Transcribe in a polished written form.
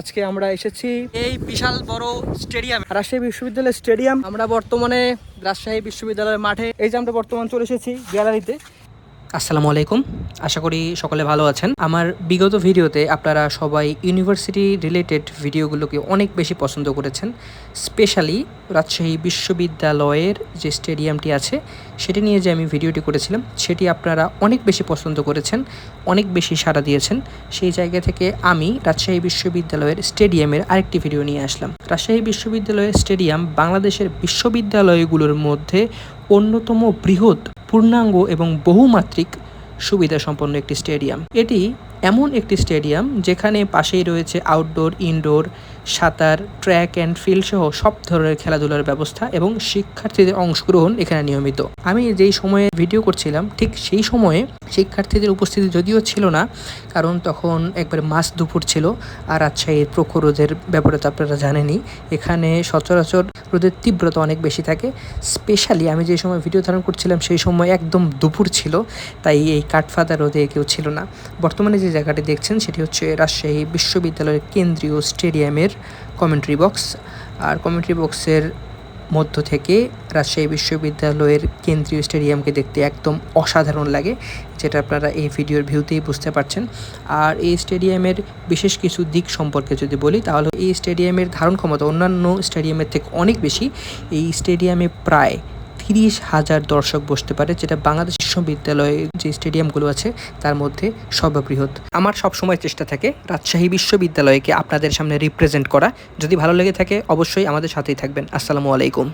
আজকে আমরা এসেছি এই বিশাল বড় স্টেডিয়াম, রাজশাহী বিশ্ববিদ্যালয় স্টেডিয়াম। আমরা বর্তমানে রাজশাহী বিশ্ববিদ্যালয়ের মাঠে, এই যে আমরা বর্তমান চলে এসেছি গ্যালারিতে। আসসালামু আলাইকুম, আশা করি সকলে ভালো আছেন। আমার বিগত ভিডিওতে আপনারা সবাই ইউনিভার্সিটি রিলেটেড ভিডিওগুলোকে অনেক বেশি পছন্দ করেছেন। স্পেশালি রাজশাহী বিশ্ববিদ্যালয়ের যে স্টেডিয়ামটি আছে সেটি নিয়ে যে আমি ভিডিওটি করেছিলাম সেটি আপনারা অনেক বেশি পছন্দ করেছেন, অনেক বেশি সাড়া দিয়েছেন। সেই জায়গা থেকে আমি রাজশাহী বিশ্ববিদ্যালয়ের স্টেডিয়ামের আরেকটি ভিডিও নিয়ে আসলাম। রাজশাহী বিশ্ববিদ্যালয়ের স্টেডিয়াম বাংলাদেশের বিশ্ববিদ্যালয়গুলোর মধ্যে অন্যতম বৃহৎ, পূর্ণাঙ্গ এবং বহুমাত্রিক সুবিধা সম্পন্ন একটি স্টেডিয়াম। এটি এমন একটি স্টেডিয়াম যেখানে পাশেই রয়েছে আউটডোর, ইনডোর, সাঁতার, ট্র্যাক অ্যান্ড ফিল্ড সহ সব ধরনের খেলাধুলার ব্যবস্থা এবং শিক্ষার্থীদের অংশগ্রহণ এখানে নিয়মিত। আমি যেই সময়ে ভিডিও করছিলাম ঠিক সেই সময়ে শিক্ষার্থীদের উপস্থিতি যদিও ছিল না, কারণ তখন একবার মাঝ দুপুর ছিল। আর রাজশাহীর প্রখর রোদের ব্যাপারে তো আপনারা জানেনই, এখানে সচরাচর রোদের তীব্রতা অনেক বেশি থাকে। স্পেশালি আমি যে সময় ভিডিও ধারণ করছিলাম সেই সময় একদম দুপুর ছিল, তাই এই কাঠফাটা রোদে কেউ ছিল না। বর্তমানে যে জায়গাটি দেখছেন সেটি হচ্ছে রাজশাহী বিশ্ববিদ্যালয়ের কেন্দ্রীয় স্টেডিয়ামের কমেন্ট্রি বক্স। আর কমেন্ট্রি বক্সের মধ্য থেকে রাজশাহী বিশ্ববিদ্যালয়ের কেন্দ্রীয় স্টেডিয়ামকে দেখতে একদম অসাধারণ লাগে, যেটা আপনারা এই ভিডিওর ভিউতেই বুঝতে পারছেন। আর এই স্টেডিয়ামের বিশেষ কিছু দিক সম্পর্কে যদি বলি, তাহলে এই স্টেডিয়ামের ধারণ ক্ষমতা অন্যান্য স্টেডিয়ামের থেকে অনেক বেশি। এই স্টেডিয়ামে প্রায় 30,000 দর্শক বসতে পারে, যেটা বাংলাদেশ বিশ্ববিদ্যালয়ে যে স্টেডিয়ামগুলো আছে তার মধ্যে সর্ববৃহৎ। আমার সবসময় চেষ্টা থাকে রাজশাহী বিশ্ববিদ্যালয়কে আপনাদের সামনে রিপ্রেজেন্ট করা। যদি ভালো লেগে থাকে অবশ্যই আমাদের সাথেই থাকবেন। আসসালামু আলাইকুম।